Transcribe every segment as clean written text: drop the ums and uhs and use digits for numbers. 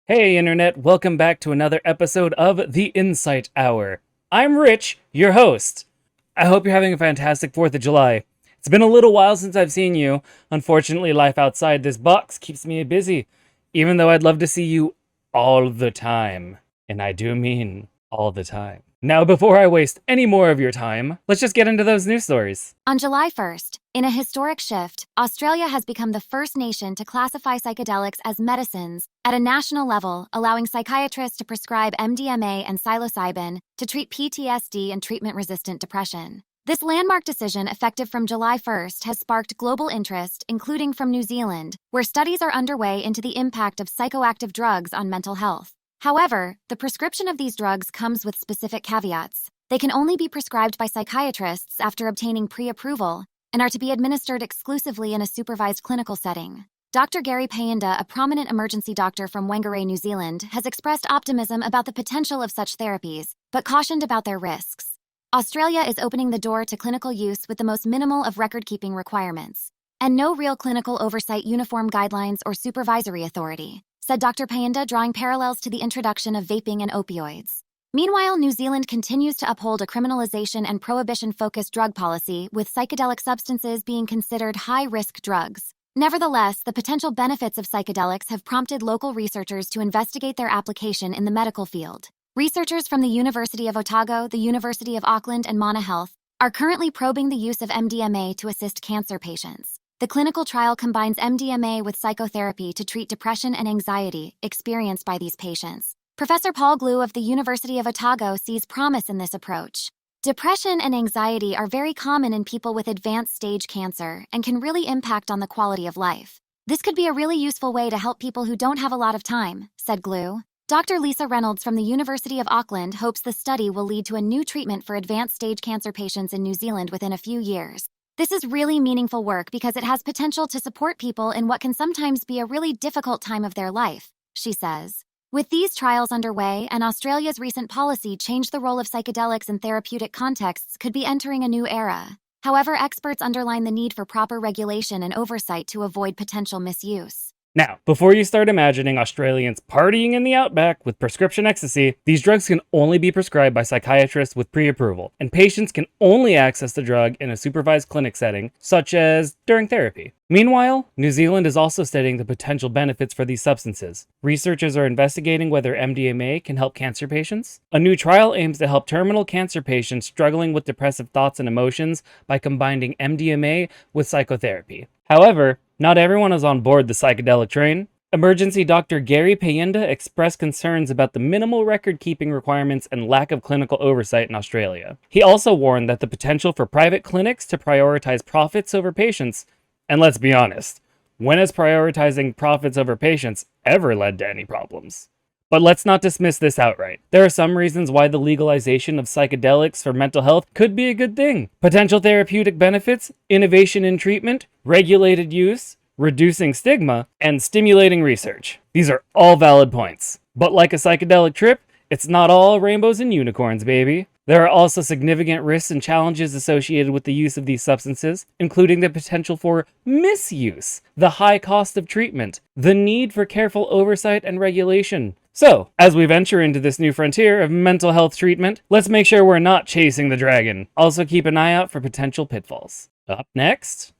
Hey Internet, welcome back to another episode of The Insight Hour. I'm Rich, your host. I hope you're having a fantastic 4th of July. It's been a little while since I've seen you. Unfortunately, life outside this box keeps me busy, even though I'd love to see you all the time. And I do mean all the time. Now, before I waste any more of your time, let's just get into those news stories. On July 1st, in a historic shift, Australia has become the first nation to classify psychedelics as medicines at a national level, allowing psychiatrists to prescribe MDMA and psilocybin to treat PTSD and treatment-resistant depression. This landmark decision, effective from July 1st, has sparked global interest, including from New Zealand, where studies are underway into the impact of psychoactive drugs on mental health. However, the prescription of these drugs comes with specific caveats. They can only be prescribed by psychiatrists after obtaining pre-approval and are to be administered exclusively in a supervised clinical setting. Dr. Gary Payinda, a prominent emergency doctor from Whangarei, New Zealand, has expressed optimism about the potential of such therapies, but cautioned about their risks. Australia is opening the door to clinical use with the most minimal of record-keeping requirements, and no real clinical oversight, uniform guidelines, or supervisory authority, said Dr. Payinda, drawing parallels to the introduction of vaping and opioids. Meanwhile, New Zealand continues to uphold a criminalization and prohibition-focused drug policy, with psychedelic substances being considered high-risk drugs. Nevertheless, the potential benefits of psychedelics have prompted local researchers to investigate their application in the medical field. Researchers from the University of Otago, the University of Auckland, and Mana Health are currently probing the use of MDMA to assist cancer patients. The clinical trial combines MDMA with psychotherapy to treat depression and anxiety experienced by these patients. Professor Paul Glue of the University of Otago sees promise in this approach. Depression and anxiety are very common in people with advanced stage cancer and can really impact on the quality of life. This could be a really useful way to help people who don't have a lot of time, said Glue. Dr. Lisa Reynolds from the University of Auckland hopes the study will lead to a new treatment for advanced stage cancer patients in New Zealand within a few years. This is really meaningful work because it has potential to support people in what can sometimes be a really difficult time of their life, she says. With these trials underway and Australia's recent policy change, the role of psychedelics in therapeutic contexts could be entering a new era. However, experts underline the need for proper regulation and oversight to avoid potential misuse. Now, before you start imagining Australians partying in the outback with prescription ecstasy, these drugs can only be prescribed by psychiatrists with pre-approval, and patients can only access the drug in a supervised clinic setting, such as during therapy. Meanwhile, New Zealand is also studying the potential benefits for these substances. Researchers are investigating whether MDMA can help cancer patients. A new trial aims to help terminal cancer patients struggling with depressive thoughts and emotions by combining MDMA with psychotherapy. However, not everyone is on board the psychedelic train. Emergency Dr. Gary Payinda expressed concerns about the minimal record-keeping requirements and lack of clinical oversight in Australia. He also warned that the potential for private clinics to prioritize profits over patients, and let's be honest, when has prioritizing profits over patients ever led to any problems? But let's not dismiss this outright. There are some reasons why the legalization of psychedelics for mental health could be a good thing. Potential therapeutic benefits, innovation in treatment, regulated use, reducing stigma, and stimulating research. These are all valid points. But like a psychedelic trip, it's not all rainbows and unicorns, baby. There are also significant risks and challenges associated with the use of these substances, including the potential for misuse, the high cost of treatment, the need for careful oversight and regulation. So, as we venture into this new frontier of mental health treatment, let's make sure we're not chasing the dragon. Also keep an eye out for potential pitfalls. Up next...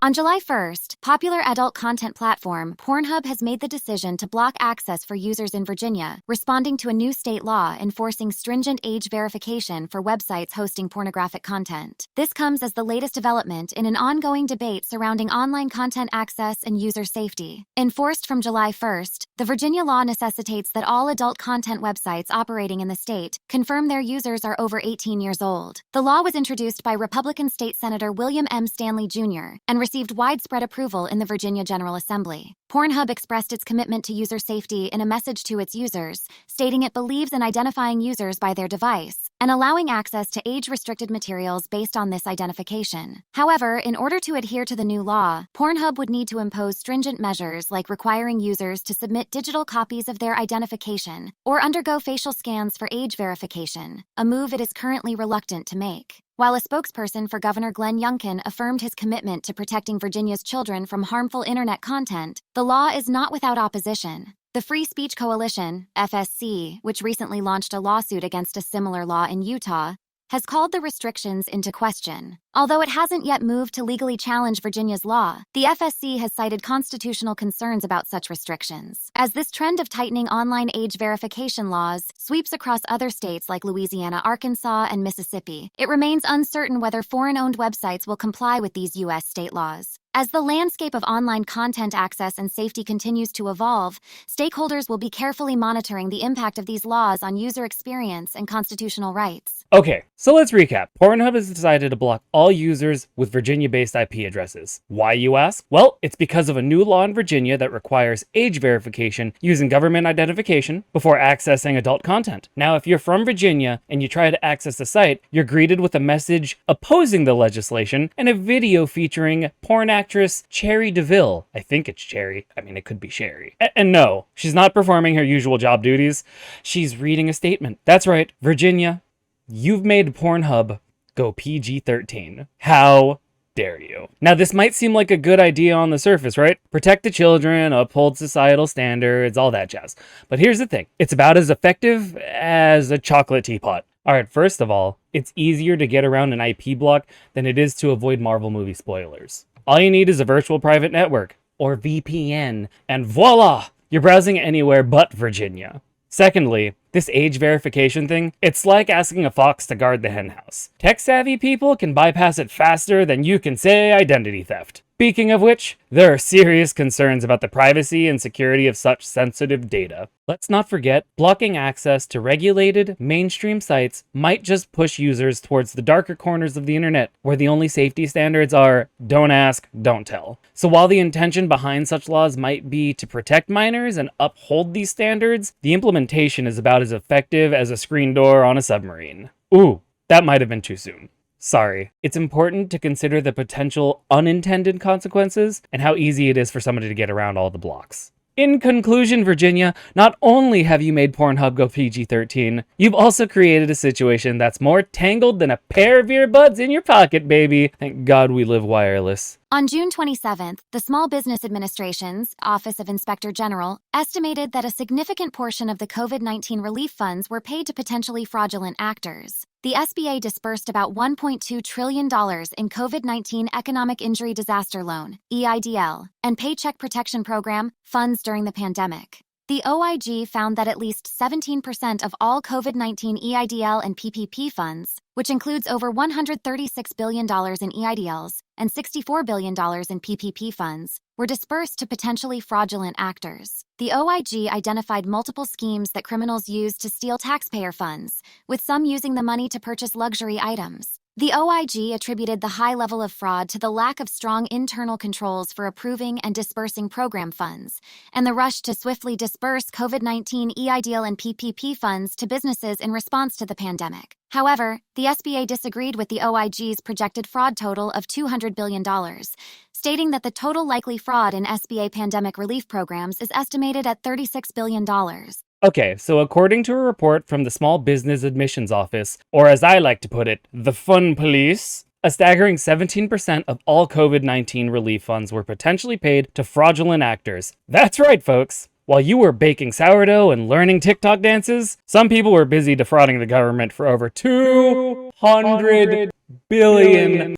On July 1st, popular adult content platform Pornhub has made the decision to block access for users in Virginia, responding to a new state law enforcing stringent age verification for websites hosting pornographic content. This comes as the latest development in an ongoing debate surrounding online content access and user safety. Enforced from July 1st, the Virginia law necessitates that all adult content websites operating in the state confirm their users are over 18 years old. The law was introduced by Republican State Senator William M. Stanley Jr. and received widespread approval in the Virginia General Assembly. Pornhub expressed its commitment to user safety in a message to its users, stating it believes in identifying users by their device and allowing access to age-restricted materials based on this identification. However, in order to adhere to the new law, Pornhub would need to impose stringent measures like requiring users to submit digital copies of their identification or undergo facial scans for age verification, a move it is currently reluctant to make. While a spokesperson for Governor Glenn Youngkin affirmed his commitment to protecting Virginia's children from harmful internet content, the law is not without opposition. The Free Speech Coalition, FSC, which recently launched a lawsuit against a similar law in Utah, has called the restrictions into question. Although it hasn't yet moved to legally challenge Virginia's law, the FSC has cited constitutional concerns about such restrictions. As this trend of tightening online age verification laws sweeps across other states like Louisiana, Arkansas, and Mississippi, it remains uncertain whether foreign-owned websites will comply with these U.S. state laws. As the landscape of online content access and safety continues to evolve, stakeholders will be carefully monitoring the impact of these laws on user experience and constitutional rights. Okay, so let's recap. Pornhub has decided to block all users with Virginia-based IP addresses. Why, you ask? Well, it's because of a new law in Virginia that requires age verification using government identification before accessing adult content. Now, if you're from Virginia and you try to access the site, you're greeted with a message opposing the legislation and a video featuring porn actress Cherry DeVille. I think it's Cherry. I mean, it could be Sherry. And no, she's not performing her usual job duties. She's reading a statement. That's right, Virginia, you've made Pornhub go PG-13. How dare you? Now, this might seem like a good idea on the surface, right? Protect the children, uphold societal standards, all that jazz. But here's the thing. It's about as effective as a chocolate teapot. All right, first of all, it's easier to get around an IP block than it is to avoid Marvel movie spoilers. All you need is a virtual private network, or VPN, and voila! You're browsing anywhere but Virginia. Secondly, this age verification thing, it's like asking a fox to guard the henhouse. Tech-savvy people can bypass it faster than you can say identity theft. Speaking of which, there are serious concerns about the privacy and security of such sensitive data. Let's not forget, blocking access to regulated, mainstream sites might just push users towards the darker corners of the internet, where the only safety standards are don't ask, don't tell. So while the intention behind such laws might be to protect minors and uphold these standards, the implementation is about as effective as a screen door on a submarine. Ooh, that might have been too soon. Sorry. It's important to consider the potential unintended consequences and how easy it is for somebody to get around all the blocks. In conclusion, Virginia, not only have you made Pornhub go PG-13, you've also created a situation that's more tangled than a pair of earbuds in your pocket, baby. Thank God we live wireless. On June 27th, the Small Business Administration's Office of Inspector General estimated that a significant portion of the COVID-19 relief funds were paid to potentially fraudulent actors. The SBA disbursed about $1.2 trillion in COVID-19 Economic Injury Disaster Loan, EIDL, and Paycheck Protection Program funds during the pandemic. The OIG found that at least 17% of all COVID-19 EIDL and PPP funds, which includes over $136 billion in EIDLs and $64 billion in PPP funds, were dispersed to potentially fraudulent actors. The OIG identified multiple schemes that criminals used to steal taxpayer funds, with some using the money to purchase luxury items. The OIG attributed the high level of fraud to the lack of strong internal controls for approving and dispersing program funds, and the rush to swiftly disperse COVID-19 EIDL and PPP funds to businesses in response to the pandemic. However, the SBA disagreed with the OIG's projected fraud total of $200 billion, stating that the total likely fraud in SBA pandemic relief programs is estimated at $36 billion. Okay, so according to a report from the Small Business Admissions Office, or as I like to put it, the Fun Police, a staggering 17% of all COVID-19 relief funds were potentially paid to fraudulent actors. That's right, folks. While you were baking sourdough and learning TikTok dances, some people were busy defrauding the government for over $200 billion.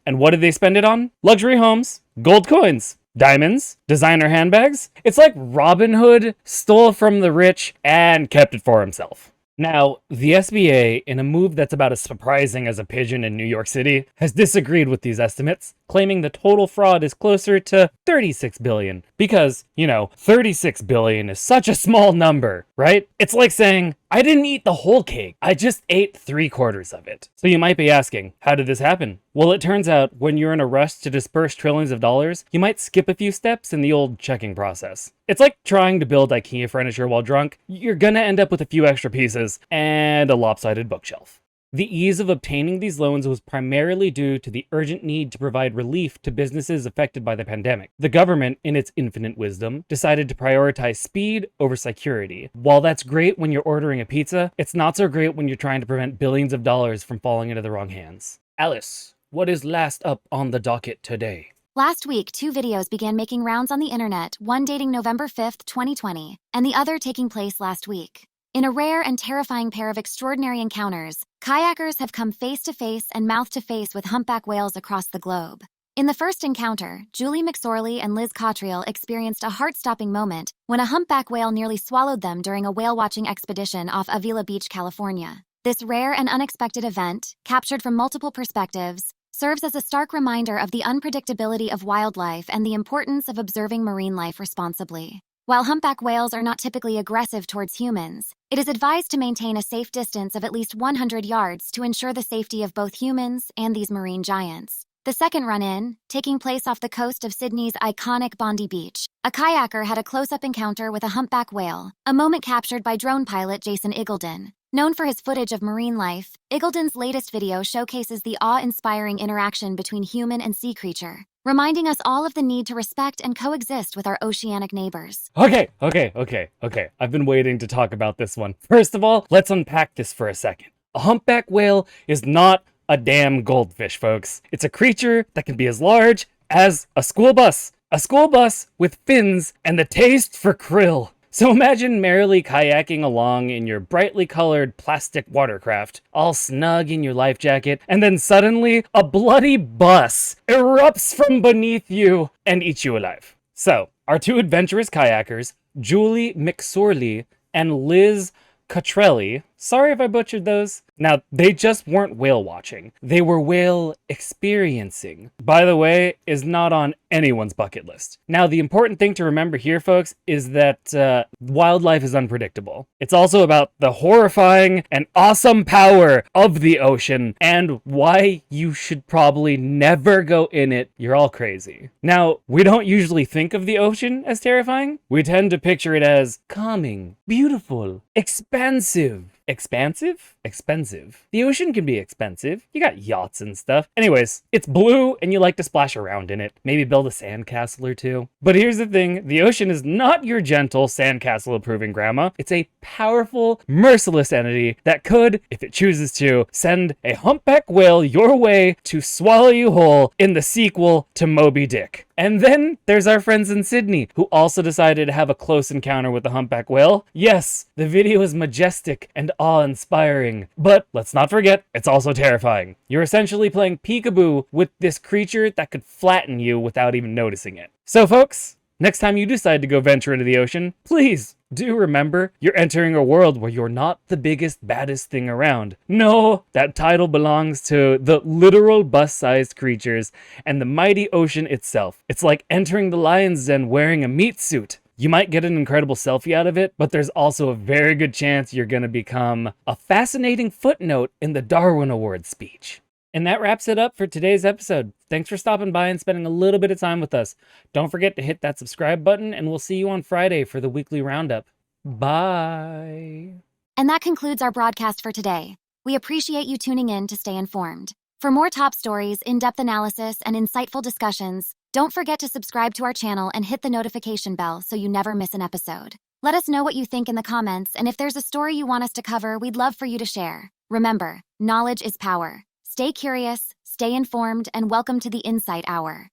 And what did they spend it on? Luxury homes, gold coins, diamonds, designer handbags. It's like Robin Hood stole from the rich and kept it for himself. Now, the SBA, in a move that's about as surprising as a pigeon in New York City, has disagreed with these estimates, claiming the total fraud is closer to $36 billion. Because, 36 billion is such a small number, right? It's like saying, I didn't eat the whole cake, I just ate 3/4 of it. So you might be asking, how did this happen? Well, it turns out when you're in a rush to disperse trillions of dollars, you might skip a few steps in the old checking process. It's like trying to build IKEA furniture while drunk. You're gonna end up with a few extra pieces and a lopsided bookshelf. The ease of obtaining these loans was primarily due to the urgent need to provide relief to businesses affected by the pandemic. The government, in its infinite wisdom, decided to prioritize speed over security. While that's great when you're ordering a pizza, it's not so great when you're trying to prevent billions of dollars from falling into the wrong hands. Alice, what is last up on the docket today? Last week, 2 videos began making rounds on the internet, one dating November 5th, 2020, and the other taking place last week. In a rare and terrifying pair of extraordinary encounters, kayakers have come face-to-face and mouth-to-face with humpback whales across the globe. In the first encounter, Julie McSorley and Liz Cottrell experienced a heart-stopping moment when a humpback whale nearly swallowed them during a whale-watching expedition off Avila Beach, California. This rare and unexpected event, captured from multiple perspectives, serves as a stark reminder of the unpredictability of wildlife and the importance of observing marine life responsibly. While humpback whales are not typically aggressive towards humans, it is advised to maintain a safe distance of at least 100 yards to ensure the safety of both humans and these marine giants. The second run-in, taking place off the coast of Sydney's iconic Bondi Beach, a kayaker had a close-up encounter with a humpback whale, a moment captured by drone pilot Jason Iggulden. Known for his footage of marine life, Iggulden's latest video showcases the awe-inspiring interaction between human and sea creature, reminding us all of the need to respect and coexist with our oceanic neighbors. Okay. I've been waiting to talk about this one. First of all, let's unpack this for a second. A humpback whale is not a damn goldfish, folks. It's a creature that can be as large as a school bus. A school bus with fins and the taste for krill. So imagine merrily kayaking along in your brightly colored plastic watercraft, all snug in your life jacket, and then suddenly a bloody bus erupts from beneath you and eats you alive. So, our 2 adventurous kayakers, Julie McSorley and Liz Cottrell, sorry if I butchered those. Now, they just weren't whale watching. They were whale experiencing. By the way, is not on anyone's bucket list. Now, the important thing to remember here, folks, is that wildlife is unpredictable. It's also about the horrifying and awesome power of the ocean and why you should probably never go in it. You're all crazy. Now, we don't usually think of the ocean as terrifying. We tend to picture it as calming, beautiful, expansive. Expansive? Expensive. The ocean can be expensive. You got yachts and stuff. Anyways, it's blue and you like to splash around in it. Maybe build a sandcastle or 2. But here's the thing, the ocean is not your gentle sandcastle approving grandma. It's a powerful, merciless entity that could, if it chooses to, send a humpback whale your way to swallow you whole in the sequel to Moby Dick. And then there's our friends in Sydney, who also decided to have a close encounter with the humpback whale. Yes, the video is majestic and awe-inspiring, but let's not forget, it's also terrifying. You're essentially playing peekaboo with this creature that could flatten you without even noticing it. So folks, next time you decide to go venture into the ocean, please do remember you're entering a world where you're not the biggest, baddest thing around. No, that title belongs to the literal bus-sized creatures and the mighty ocean itself. It's like entering the lion's den wearing a meat suit. You might get an incredible selfie out of it, but there's also a very good chance you're going to become a fascinating footnote in the Darwin Award speech. And that wraps it up for today's episode. Thanks for stopping by and spending a little bit of time with us. Don't forget to hit that subscribe button, and we'll see you on Friday for the weekly roundup. Bye. And that concludes our broadcast for today. We appreciate you tuning in to stay informed. For more top stories, in-depth analysis, and insightful discussions, don't forget to subscribe to our channel and hit the notification bell so you never miss an episode. Let us know what you think in the comments, and if there's a story you want us to cover, we'd love for you to share. Remember, knowledge is power. Stay curious, stay informed, and welcome to the Insight Hour.